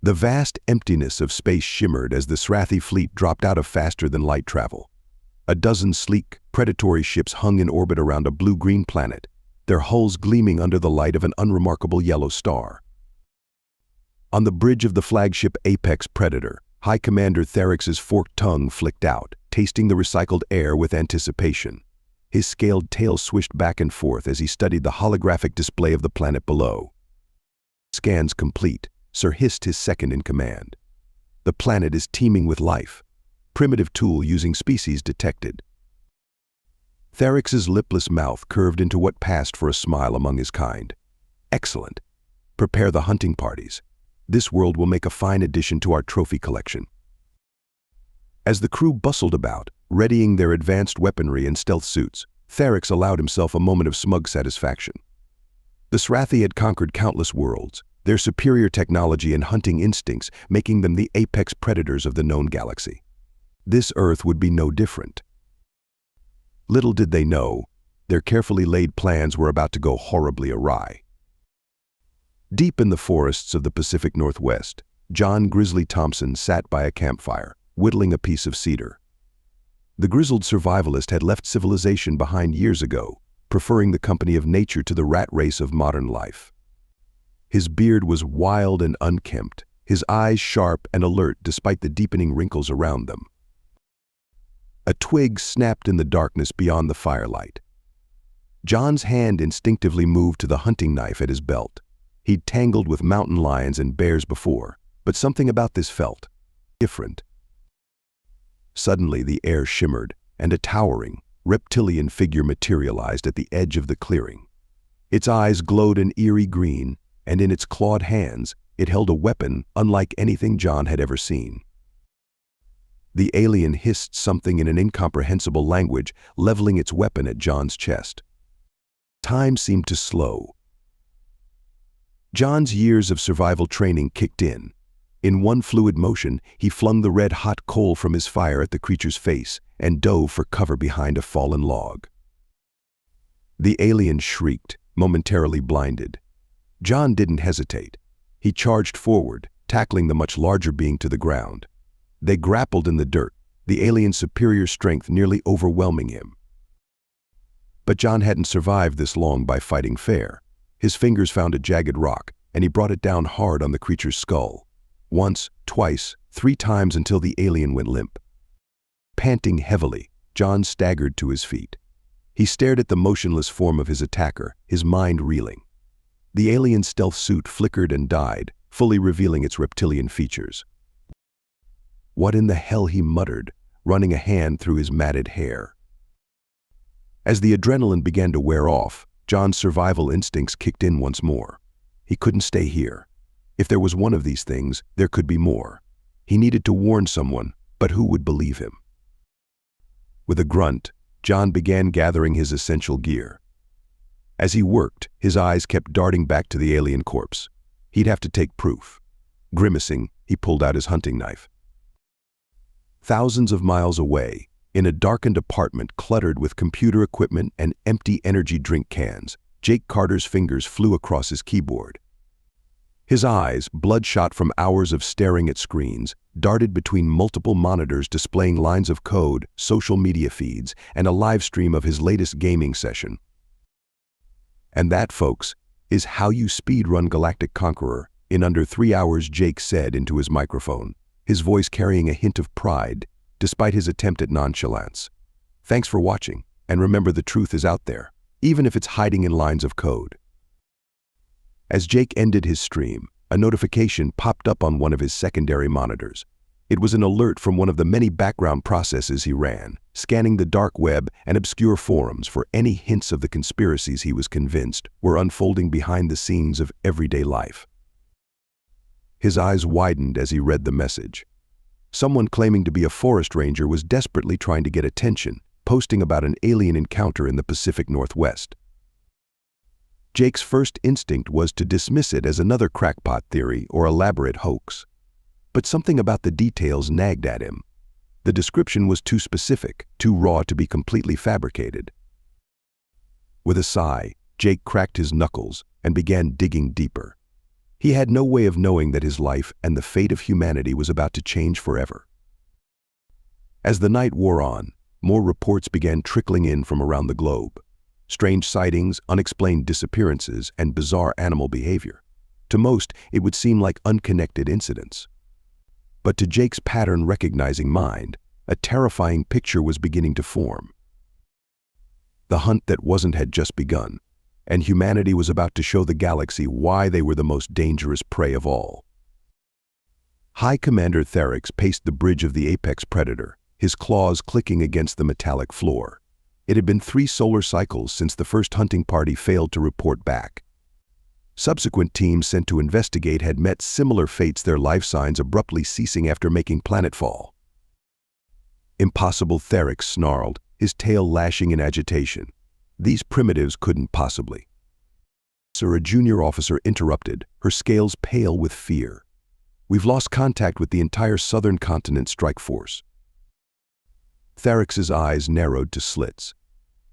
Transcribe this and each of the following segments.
The vast emptiness of space shimmered as the Srathi fleet dropped out of faster-than-light travel. A dozen sleek, predatory ships hung in orbit around a blue-green planet, their hulls gleaming under the light of an unremarkable yellow star. On the bridge of the flagship Apex Predator, High Commander Therix's forked tongue flicked out, tasting the recycled air with anticipation. His scaled tail swished back and forth as he studied the holographic display of the planet below. Scans complete, Sir hissed his second-in-command. The planet is teeming with life. Primitive tool using species detected. Therix's lipless mouth curved into what passed for a smile among his kind. Excellent. Prepare the hunting parties. This world will make a fine addition to our trophy collection. As the crew bustled about, readying their advanced weaponry and stealth suits, Therix allowed himself a moment of smug satisfaction. The Srathi had conquered countless worlds, their superior technology and hunting instincts making them the apex predators of the known galaxy. This Earth would be no different. Little did they know, their carefully laid plans were about to go horribly awry. Deep in the forests of the Pacific Northwest, John Grizzly Thompson sat by a campfire, whittling a piece of cedar. The grizzled survivalist had left civilization behind years ago, preferring the company of nature to the rat race of modern life. His beard was wild and unkempt, his eyes sharp and alert despite the deepening wrinkles around them. A twig snapped in the darkness beyond the firelight. John's hand instinctively moved to the hunting knife at his belt. He'd tangled with mountain lions and bears before, but something about this felt different. Suddenly the air shimmered, and a towering, reptilian figure materialized at the edge of the clearing. Its eyes glowed an eerie green, and in its clawed hands, it held a weapon unlike anything John had ever seen. The alien hissed something in an incomprehensible language, leveling its weapon at John's chest. Time seemed to slow. John's years of survival training kicked in. In one fluid motion, he flung the red-hot coal from his fire at the creature's face and dove for cover behind a fallen log. The alien shrieked, momentarily blinded. John didn't hesitate. He charged forward, tackling the much larger being to the ground. They grappled in the dirt, the alien's superior strength nearly overwhelming him. But John hadn't survived this long by fighting fair. His fingers found a jagged rock, and he brought it down hard on the creature's skull. Once, twice, 3 times until the alien went limp. Panting heavily, John staggered to his feet. He stared at the motionless form of his attacker, his mind reeling. The alien's stealth suit flickered and died, fully revealing its reptilian features. What in the hell, he muttered, running a hand through his matted hair. As the adrenaline began to wear off, John's survival instincts kicked in once more. He couldn't stay here. If there was one of these things, there could be more. He needed to warn someone, but who would believe him? With a grunt, John began gathering his essential gear. As he worked, his eyes kept darting back to the alien corpse. He'd have to take proof. Grimacing, he pulled out his hunting knife. Thousands of miles away, in a darkened apartment cluttered with computer equipment and empty energy drink cans, Jake Carter's fingers flew across his keyboard. His eyes, bloodshot from hours of staring at screens, darted between multiple monitors displaying lines of code, social media feeds, and a live stream of his latest gaming session. And that, folks, is how you speedrun Galactic Conqueror in under 3 hours, Jake said into his microphone, his voice carrying a hint of pride, despite his attempt at nonchalance. Thanks for watching, and remember, the truth is out there, even if it's hiding in lines of code. As Jake ended his stream, a notification popped up on one of his secondary monitors. It was an alert from one of the many background processes he ran, scanning the dark web and obscure forums for any hints of the conspiracies he was convinced were unfolding behind the scenes of everyday life. His eyes widened as he read the message. Someone claiming to be a forest ranger was desperately trying to get attention, posting about an alien encounter in the Pacific Northwest. Jake's first instinct was to dismiss it as another crackpot theory or elaborate hoax. But something about the details nagged at him. The description was too specific, too raw to be completely fabricated. With a sigh, Jake cracked his knuckles and began digging deeper. He had no way of knowing that his life and the fate of humanity was about to change forever. As the night wore on, more reports began trickling in from around the globe. Strange sightings, unexplained disappearances, and bizarre animal behavior. To most, it would seem like unconnected incidents. But to Jake's pattern-recognizing mind, a terrifying picture was beginning to form. The hunt that wasn't had just begun, and humanity was about to show the galaxy why they were the most dangerous prey of all. High Commander Therix paced the bridge of the apex predator, his claws clicking against the metallic floor. It had been 3 solar cycles since the first hunting party failed to report back. Subsequent teams sent to investigate had met similar fates, their life signs abruptly ceasing after making planetfall. Impossible, Therix snarled, his tail lashing in agitation. These primitives couldn't possibly. Sir, a junior officer interrupted, her scales pale with fear. We've lost contact with the entire southern continent strike force. Therix's eyes narrowed to slits.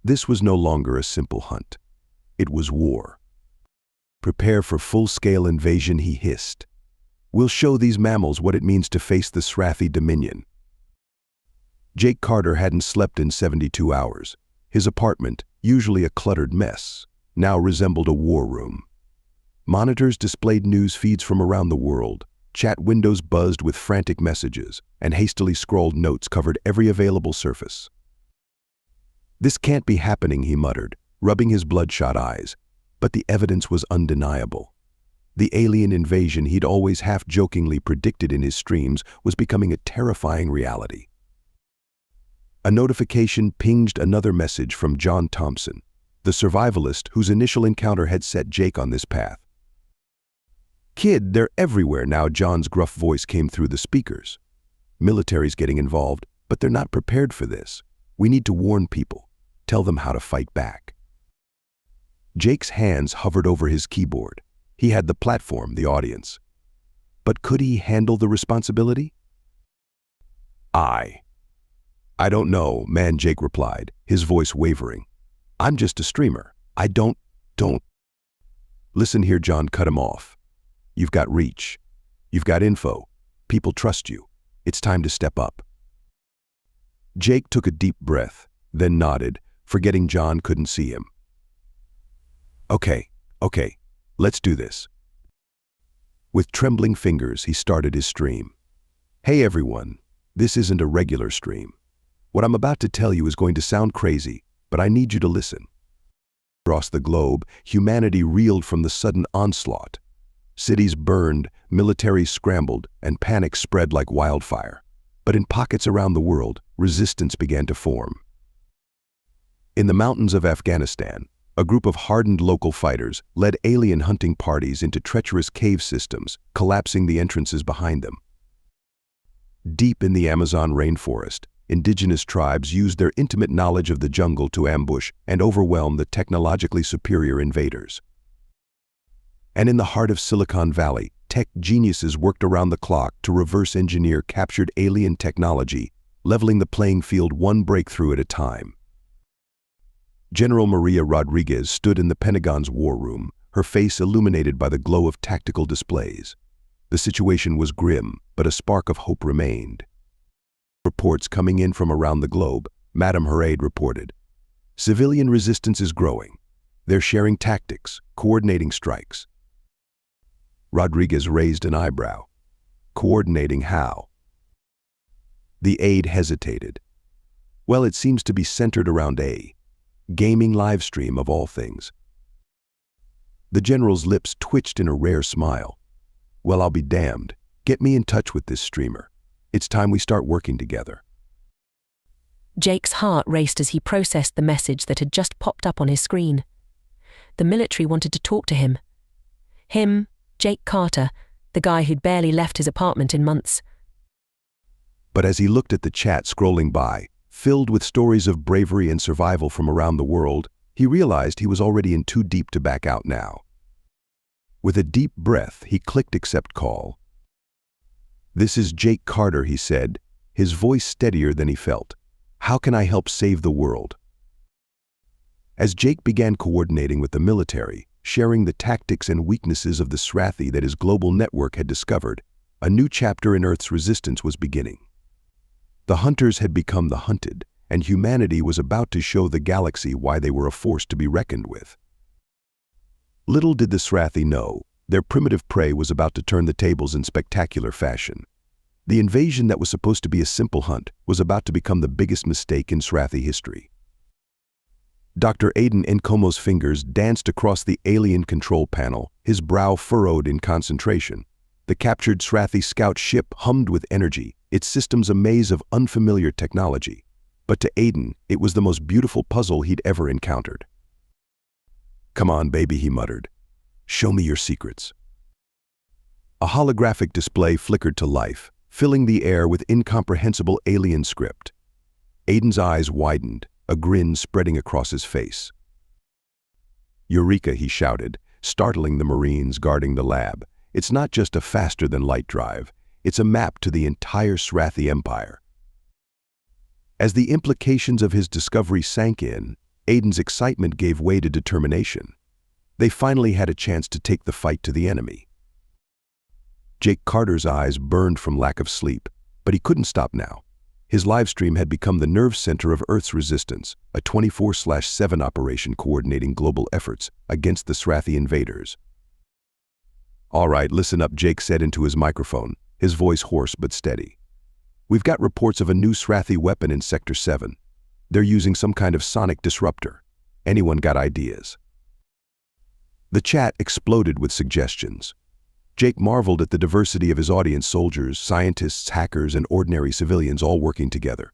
This was no longer a simple hunt. It was war. Prepare for full-scale invasion, he hissed. We'll show these mammals what it means to face the Srathi Dominion. Jake Carter hadn't slept in 72 hours. His apartment, usually a cluttered mess, now resembled a war room. Monitors displayed news feeds from around the world. Chat windows buzzed with frantic messages, and hastily scrolled notes covered every available surface. This can't be happening, he muttered, rubbing his bloodshot eyes. But the evidence was undeniable. The alien invasion he'd always half-jokingly predicted in his streams was becoming a terrifying reality. A notification pinged another message from John Thompson, the survivalist whose initial encounter had set Jake on this path. Kid, they're everywhere now, John's gruff voice came through the speakers. Military's getting involved, but they're not prepared for this. We need to warn people, tell them how to fight back. Jake's hands hovered over his keyboard. He had the platform, the audience. But could he handle the responsibility? I don't know, man, Jake replied, his voice wavering. I'm just a streamer. I don't. Listen here, John cut him off. You've got reach. You've got info. People trust you. It's time to step up. Jake took a deep breath, then nodded, forgetting John couldn't see him. Okay, let's do this. With trembling fingers, he started his stream. Hey everyone, this isn't a regular stream. What I'm about to tell you is going to sound crazy, but I need you to listen. Across the globe, humanity reeled from the sudden onslaught. Cities burned, militaries scrambled, and panic spread like wildfire. But in pockets around the world, resistance began to form. In the mountains of Afghanistan, a group of hardened local fighters led alien hunting parties into treacherous cave systems, collapsing the entrances behind them. Deep in the Amazon rainforest, indigenous tribes used their intimate knowledge of the jungle to ambush and overwhelm the technologically superior invaders. And in the heart of Silicon Valley, tech geniuses worked around the clock to reverse engineer captured alien technology, leveling the playing field one breakthrough at a time. General Maria Rodriguez stood in the Pentagon's war room, her face illuminated by the glow of tactical displays. The situation was grim, but a spark of hope remained. Reports coming in from around the globe, Madame Huraid reported. Civilian resistance is growing. They're sharing tactics, coordinating strikes. Rodriguez raised an eyebrow. Coordinating how? The aide hesitated. Well, it seems to be centered around a gaming livestream of all things. The general's lips twitched in a rare smile. Well, I'll be damned. Get me in touch with this streamer. It's time we start working together. Jake's heart raced as he processed the message that had just popped up on his screen. The military wanted to talk to him. Him, Jake Carter, the guy who'd barely left his apartment in months. But as he looked at the chat scrolling by, filled with stories of bravery and survival from around the world, he realized he was already in too deep to back out now. With a deep breath, he clicked accept call. This is Jake Carter, he said, his voice steadier than he felt. How can I help save the world? As Jake began coordinating with the military, sharing the tactics and weaknesses of the Srathi that his global network had discovered. A new chapter in Earth's resistance was beginning. The hunters had become the hunted, and humanity was about to show the galaxy why they were a force to be reckoned with. Little did the Srathi know, their primitive prey was about to turn the tables in spectacular fashion. The invasion that was supposed to be a simple hunt was about to become the biggest mistake in Srathi history. Dr. Aiden Nkomo's fingers danced across the alien control panel, his brow furrowed in concentration. The captured Srathi scout ship hummed with energy, its systems a maze of unfamiliar technology. But to Aiden, it was the most beautiful puzzle he'd ever encountered. "Come on, baby," he muttered. "Show me your secrets." A holographic display flickered to life, filling the air with incomprehensible alien script. Aiden's eyes widened, a grin spreading across his face. "Eureka," he shouted, startling the Marines guarding the lab. "It's not just a faster-than-light drive, it's a map to the entire Srathi Empire." As the implications of his discovery sank in, Aiden's excitement gave way to determination. They finally had a chance to take the fight to the enemy. Jake Carter's eyes burned from lack of sleep, but he couldn't stop now. His livestream had become the nerve center of Earth's resistance, a 24/7 operation coordinating global efforts against the Srathi invaders. "All right, listen up," Jake said into his microphone, his voice hoarse but steady. "We've got reports of a new Srathi weapon in Sector 7. They're using some kind of sonic disruptor. Anyone got ideas?" The chat exploded with suggestions. Jake marveled at the diversity of his audience: soldiers, scientists, hackers, and ordinary civilians all working together.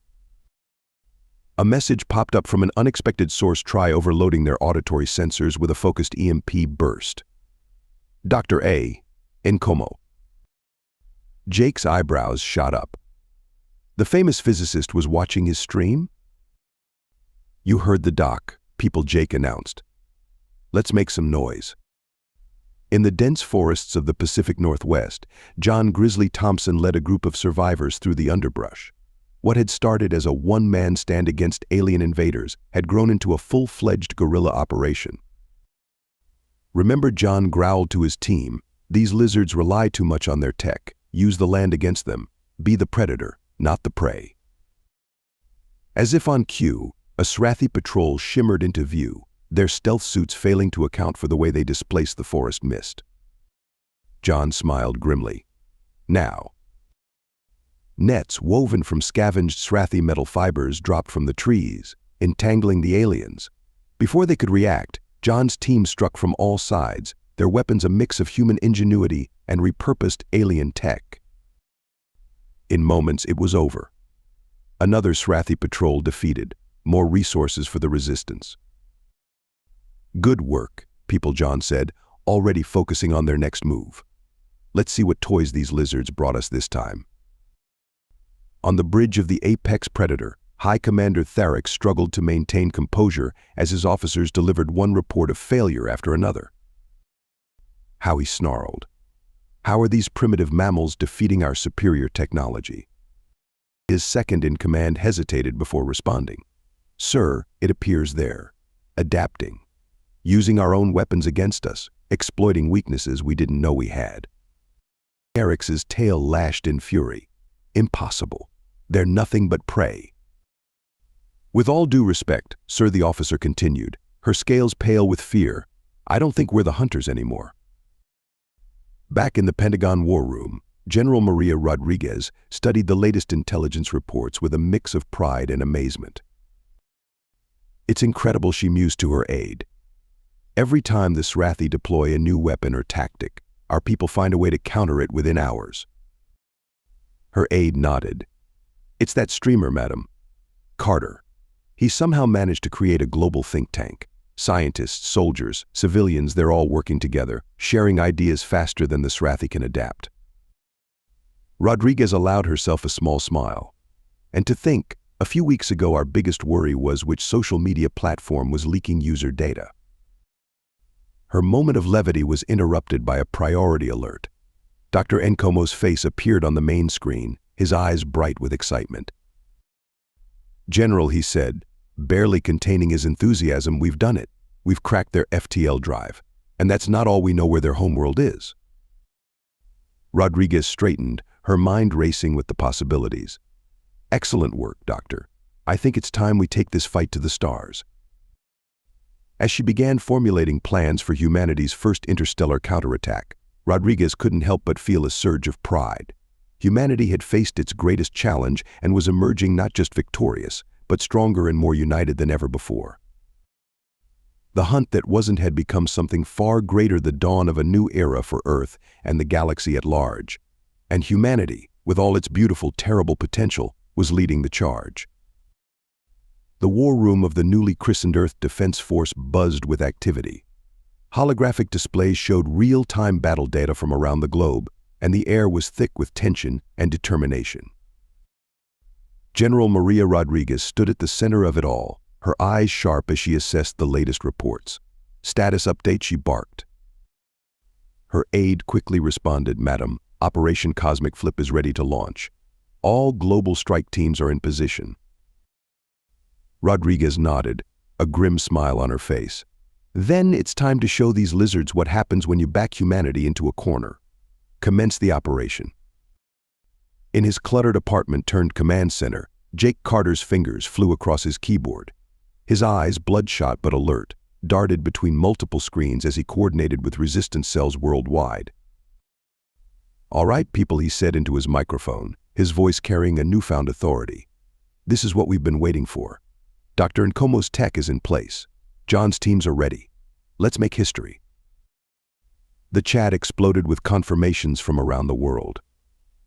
A message popped up from an unexpected source: try overloading their auditory sensors with a focused EMP burst. Dr. A. Nkomo. Jake's eyebrows shot up. The famous physicist was watching his stream? "You heard the doc," People Jake announced. "Let's make some noise." In the dense forests of the Pacific Northwest, John Grizzly Thompson led a group of survivors through the underbrush. What had started as a one-man stand against alien invaders had grown into a full-fledged guerrilla operation. "Remember," John growled to his team, "these lizards rely too much on their tech. Use the land against them. Be the predator, not the prey." As if on cue, a Srathi patrol shimmered into view, their stealth suits failing to account for the way they displaced the forest mist. John smiled grimly. Now, nets woven from scavenged Srathi metal fibers dropped from the trees, entangling the aliens. Before they could react, John's team struck from all sides, their weapons a mix of human ingenuity and repurposed alien tech. In moments, it was over. Another Srathi patrol defeated, more resources for the resistance. "Good work," People John said, already focusing on their next move. "Let's see what toys these lizards brought us this time." On the bridge of the apex predator, High Commander Tharek struggled to maintain composure as his officers delivered one report of failure after another. How he snarled. How are these primitive mammals defeating our superior technology? His second-in-command hesitated before responding. "Sir, it appears they're adapting. Using our own weapons against us, exploiting weaknesses we didn't know we had." Eric's tail lashed in fury. "Impossible. They're nothing but prey." "With all due respect, sir," the officer continued, her scales pale with fear, "I don't think we're the hunters anymore." Back in the Pentagon War Room, General Maria Rodriguez studied the latest intelligence reports with a mix of pride and amazement. "It's incredible," she mused to her aide. "Every time the Srathi deploy a new weapon or tactic, our people find a way to counter it within hours." Her aide nodded. "It's that streamer, madam. Carter. He somehow managed to create a global think tank. Scientists, soldiers, civilians, they're all working together, sharing ideas faster than the Srathi can adapt." Rodriguez allowed herself a small smile. "And to think, a few weeks ago our biggest worry was which social media platform was leaking user data." Her moment of levity was interrupted by a priority alert. Dr. Nkomo's face appeared on the main screen, his eyes bright with excitement. "General," he said, barely containing his enthusiasm, "we've done it. We've cracked their FTL drive. And that's not all we know where their homeworld is. Rodriguez straightened, her mind racing with the possibilities. Excellent work, Doctor. I think it's time we take this fight to the stars. As she began formulating plans for humanity's first interstellar counterattack, Rodriguez couldn't help but feel a surge of pride. Humanity had faced its greatest challenge and was emerging not just victorious, but stronger and more united than ever before. The hunt that wasn't had become something far greater, the dawn of a new era for Earth and the galaxy at large. And humanity, with all its beautiful, terrible potential, was leading the charge. The war room of the newly christened Earth Defense Force buzzed with activity. Holographic displays showed real-time battle data from around the globe, and the air was thick with tension and determination. General Maria Rodriguez stood at the center of it all, her eyes sharp as she assessed the latest reports. Status update, she barked. Her aide quickly responded, "Madam, Operation Cosmic Flip is ready to launch. All global strike teams are in position." Rodriguez nodded, a grim smile on her face. "Then it's time to show these lizards what happens when you back humanity into a corner. Commence the operation." In his cluttered apartment turned command center, Jake Carter's fingers flew across his keyboard. His eyes, bloodshot but alert, darted between multiple screens as he coordinated with resistance cells worldwide. "All right, people," he said into his microphone, his voice carrying a newfound authority. "This is what we've been waiting for. Dr. Nkomo's tech is in place. John's teams are ready. Let's make history." The chat exploded with confirmations from around the world.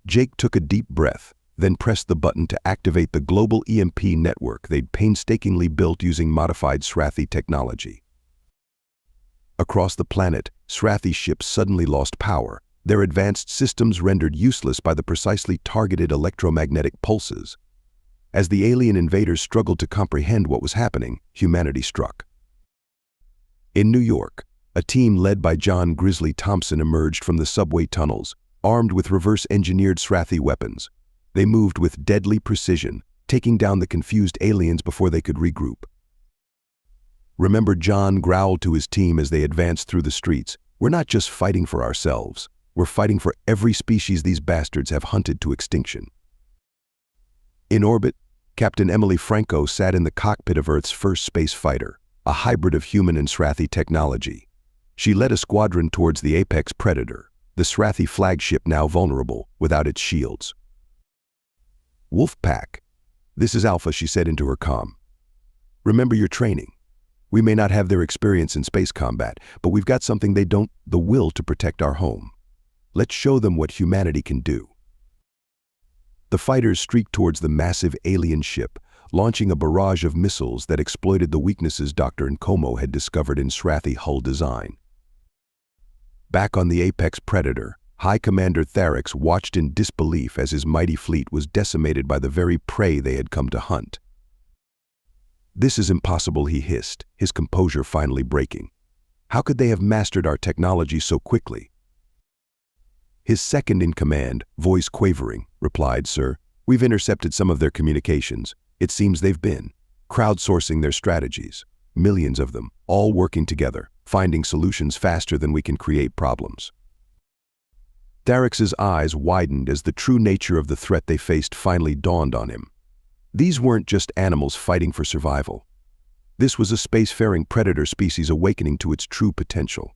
Jake took a deep breath, then pressed the button to activate the global EMP network they'd painstakingly built using modified Srathi technology. Across the planet, Srathi ships suddenly lost power, their advanced systems rendered useless by the precisely targeted electromagnetic pulses. As the alien invaders struggled to comprehend what was happening, humanity struck. In New York, a team led by John Grizzly Thompson emerged from the subway tunnels, armed with reverse-engineered Srathi weapons. They moved with deadly precision, taking down the confused aliens before they could regroup. "Remember," John growled to his team as they advanced through the streets, "we're not just fighting for ourselves. We're fighting for every species these bastards have hunted to extinction." In orbit, Captain Emily Franco sat in the cockpit of Earth's first space fighter, a hybrid of human and Srathi technology. She led a squadron towards the apex predator, the Srathi flagship now vulnerable, without its shields. "Wolfpack, this is Alpha," she said into her comm. "Remember your training. We may not have their experience in space combat, but we've got something they don't, the will to protect our home. Let's show them what humanity can do." The fighters streaked towards the massive alien ship, launching a barrage of missiles that exploited the weaknesses Dr. Nkomo had discovered in Srathi hull design. Back on the apex predator, High Commander Tharix watched in disbelief as his mighty fleet was decimated by the very prey they had come to hunt. "This is impossible," he hissed, his composure finally breaking. "How could they have mastered our technology so quickly?" His second-in-command, voice quavering, replied, "Sir, we've intercepted some of their communications. It seems they've been crowdsourcing their strategies. Millions of them, all working together, finding solutions faster than we can create problems." Tharix's eyes widened as the true nature of the threat they faced finally dawned on him. These weren't just animals fighting for survival. This was a spacefaring predator species awakening to its true potential.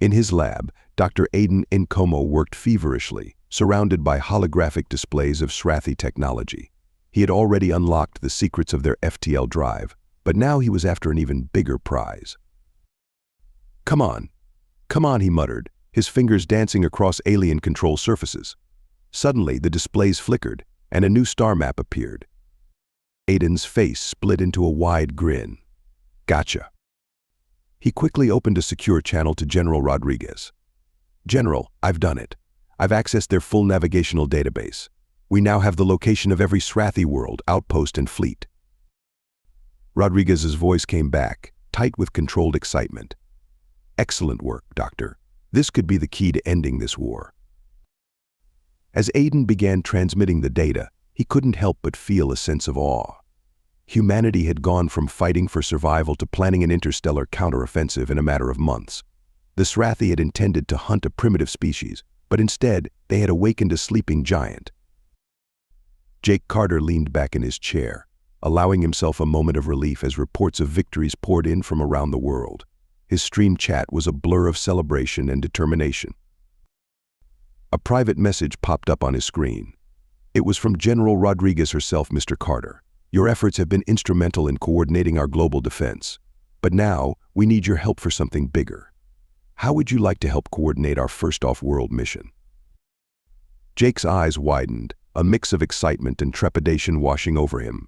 In his lab, Dr. Aiden Nkomo worked feverishly, surrounded by holographic displays of Srathi technology. He had already unlocked the secrets of their FTL drive, but now he was after an even bigger prize. Come on, he muttered, his fingers dancing across alien control surfaces. Suddenly, the displays flickered, and a new star map appeared. Aiden's face split into a wide grin. "Gotcha." He quickly opened a secure channel to General Rodriguez. "General, I've done it. I've accessed their full navigational database. We now have the location of every Srathi world, outpost, and fleet." Rodriguez's voice came back, tight with controlled excitement. "Excellent work, Doctor. This could be the key to ending this war." As Aiden began transmitting the data, he couldn't help but feel a sense of awe. humanity had gone from fighting for survival to planning an interstellar counteroffensive in a matter of months. The Srathi had intended to hunt a primitive species, but instead they had awakened a sleeping giant. Jake Carter leaned back in his chair, allowing himself a moment of relief as reports of victories poured in from around the world. His stream chat was a blur of celebration and determination. A private message popped up on his screen. It was from General Rodriguez herself. "Mr. Carter, your efforts have been instrumental in coordinating our global defense. But now, we need your help for something bigger. How would you like to help coordinate our first off-world mission?" Jake's eyes widened, a mix of excitement and trepidation washing over him.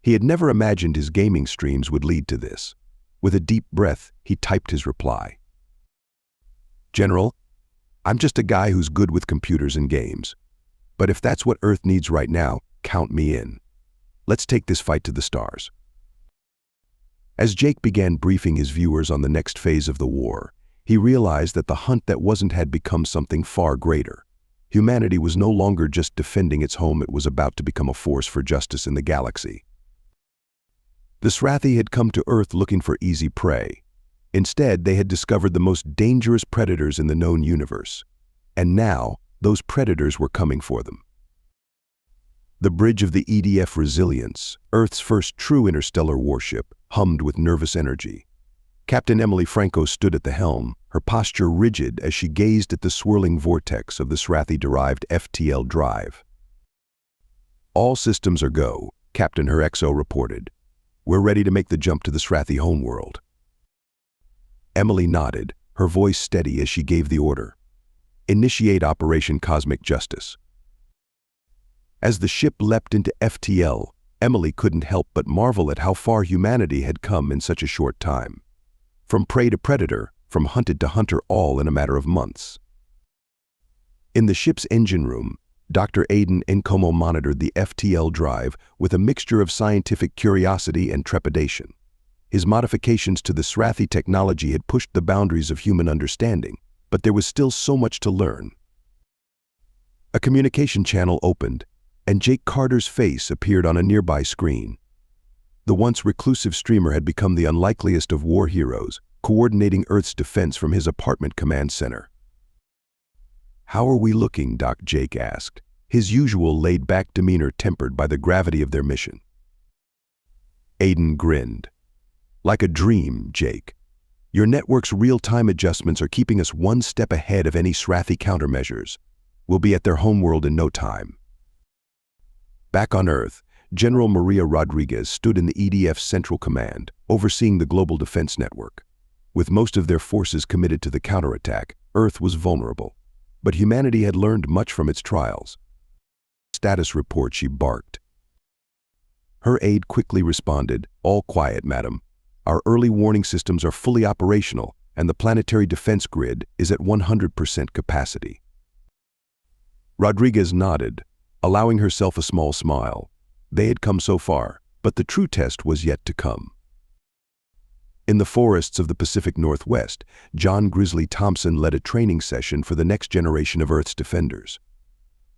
He had never imagined his gaming streams would lead to this. With a deep breath, he typed his reply. "General, I'm just a guy who's good with computers and games. But if that's what Earth needs right now, count me in. Let's take this fight to the stars." As Jake began briefing his viewers on the next phase of the war, he realized that the hunt that wasn't had become something far greater. Humanity was no longer just defending its home, it was about to become a force for justice in the galaxy. The Srathi had come to Earth looking for easy prey. Instead, they had discovered the most dangerous predators in the known universe. And now, those predators were coming for them. The bridge of the EDF Resilience, Earth's first true interstellar warship, hummed with nervous energy. Captain Emily Franco stood at the helm, her posture rigid as she gazed at the swirling vortex of the Srathi-derived FTL drive. "All systems are go," Captain Herexo reported. "We're ready to make the jump to the Srathi homeworld." Emily nodded, her voice steady as she gave the order. "Initiate Operation Cosmic Justice." As the ship leapt into FTL, Emily couldn't help but marvel at how far humanity had come in such a short time. From prey to predator, from hunted to hunter, all in a matter of months. In the ship's engine room, Dr. Aiden Nkomo monitored the FTL drive with a mixture of scientific curiosity and trepidation. His modifications to the Srathi technology had pushed the boundaries of human understanding, but there was still so much to learn. A communication channel opened, and Jake Carter's face appeared on a nearby screen. The once reclusive streamer had become the unlikeliest of war heroes, coordinating Earth's defense from his apartment command center. "How are we looking?" Doc Jake asked, his usual laid-back demeanor tempered by the gravity of their mission. Aiden grinned. "Like a dream, Jake. Your network's real-time adjustments are keeping us one step ahead of any Srathi countermeasures. We'll be at their homeworld in no time." Back on Earth, General Maria Rodriguez stood in the EDF's Central Command, overseeing the global defense network. With most of their forces committed to the counterattack, Earth was vulnerable. But humanity had learned much from its trials. "Status report," she barked. Her aide quickly responded, "All quiet, madam. Our early warning systems are fully operational, and the planetary defense grid is at 100% capacity." Rodriguez nodded, allowing herself a small smile. They had come so far, but the true test was yet to come. In the forests of the Pacific Northwest, John Grizzly Thompson led a training session for the next generation of Earth's defenders.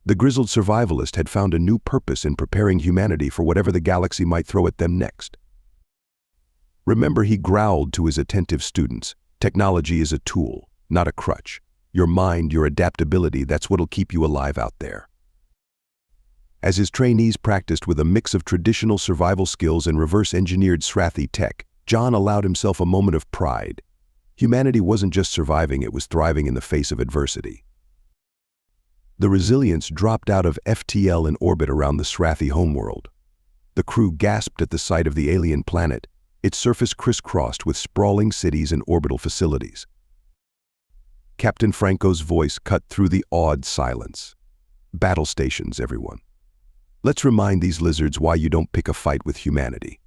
The grizzled survivalist had found a new purpose in preparing humanity for whatever the galaxy might throw at them next. "Remember," he growled to his attentive students, "technology is a tool, not a crutch. Your mind, your adaptability, that's what'll keep you alive out there." As his trainees practiced with a mix of traditional survival skills and reverse-engineered Srathi tech, John allowed himself a moment of pride. Humanity wasn't just surviving, it was thriving in the face of adversity. The Resilience dropped out of FTL in orbit around the Srathi homeworld. The crew gasped at the sight of the alien planet, its surface crisscrossed with sprawling cities and orbital facilities. Captain Franco's voice cut through the awed silence. "Battle stations, everyone. Let's remind these lizards why you don't pick a fight with humanity."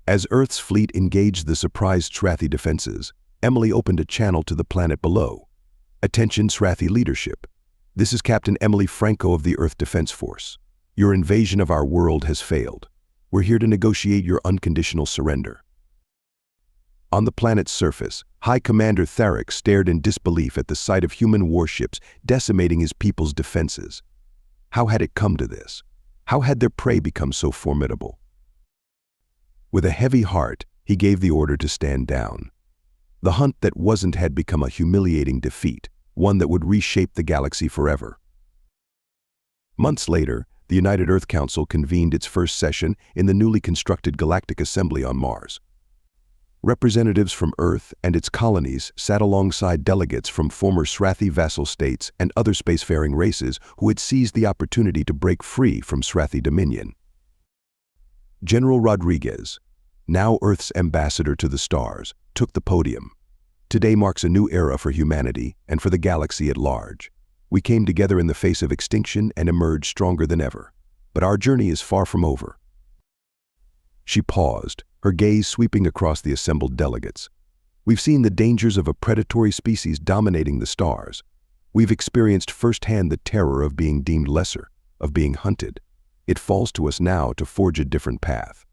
As Earth's fleet engaged the surprised Srathi defenses, Emily opened a channel to the planet below. "Attention, Srathi leadership. This is Captain Emily Franco of the Earth Defense Force. Your invasion of our world has failed. We're here to negotiate your unconditional surrender." On the planet's surface, High Commander Tharek stared in disbelief at the sight of human warships decimating his people's defenses. How had it come to this? How had their prey become so formidable? With a heavy heart, he gave the order to stand down. The hunt that wasn't had become a humiliating defeat, one that would reshape the galaxy forever. Months later, the United Earth Council convened its first session in the newly constructed Galactic Assembly on Mars. Representatives from Earth and its colonies sat alongside delegates from former Srathi vassal states and other spacefaring races who had seized the opportunity to break free from Srathi dominion. General Rodriguez, now Earth's ambassador to the stars, took the podium. Today marks a new era for humanity and for the galaxy at large. We came together in the face of extinction and emerged stronger than ever. But our journey is far from over. She paused, her gaze sweeping across the assembled delegates. We've seen the dangers of a predatory species dominating the stars. We've experienced firsthand the terror of being deemed lesser, of being hunted. It falls to us now to forge a different path.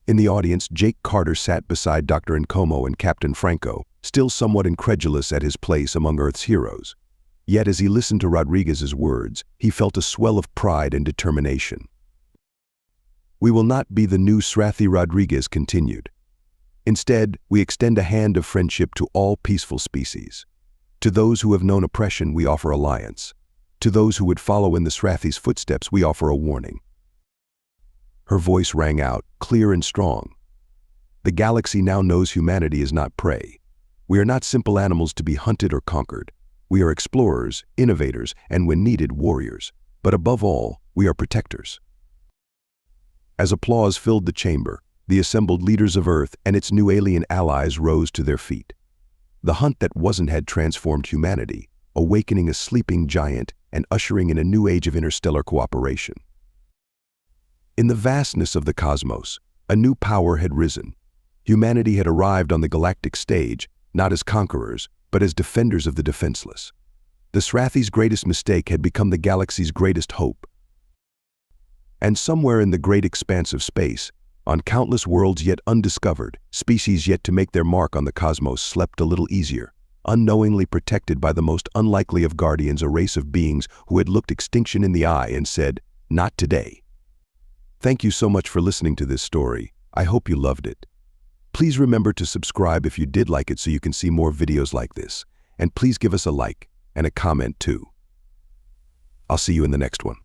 In the audience, Jake Carter sat beside Dr. Nkomo and Captain Franco, still somewhat incredulous at his place among Earth's heroes. Yet as he listened to Rodriguez's words, he felt a swell of pride and determination. We will not be the new Srathi, Rodriguez continued. Instead, we extend a hand of friendship to all peaceful species. To those who have known oppression, we offer alliance. To those who would follow in the Srathi's footsteps, we offer a warning. Her voice rang out, clear and strong. The galaxy now knows humanity is not prey. We are not simple animals to be hunted or conquered. We are explorers, innovators, and when needed, warriors. But above all, we are protectors. As applause filled the chamber, the assembled leaders of Earth and its new alien allies rose to their feet. The hunt that wasn't had transformed humanity, awakening a sleeping giant and ushering in a new age of interstellar cooperation. In the vastness of the cosmos, a new power had risen. Humanity had arrived on the galactic stage, not as conquerors, but as defenders of the defenseless. The Srathi's greatest mistake had become the galaxy's greatest hope. And somewhere in the great expanse of space, on countless worlds yet undiscovered, species yet to make their mark on the cosmos slept a little easier, unknowingly protected by the most unlikely of guardians, a race of beings who had looked extinction in the eye and said, "Not today." Thank you so much for listening to this story. I hope you loved it. Please remember to subscribe if you did like it so you can see more videos like this. And please give us a like and a comment too. I'll see you in the next one.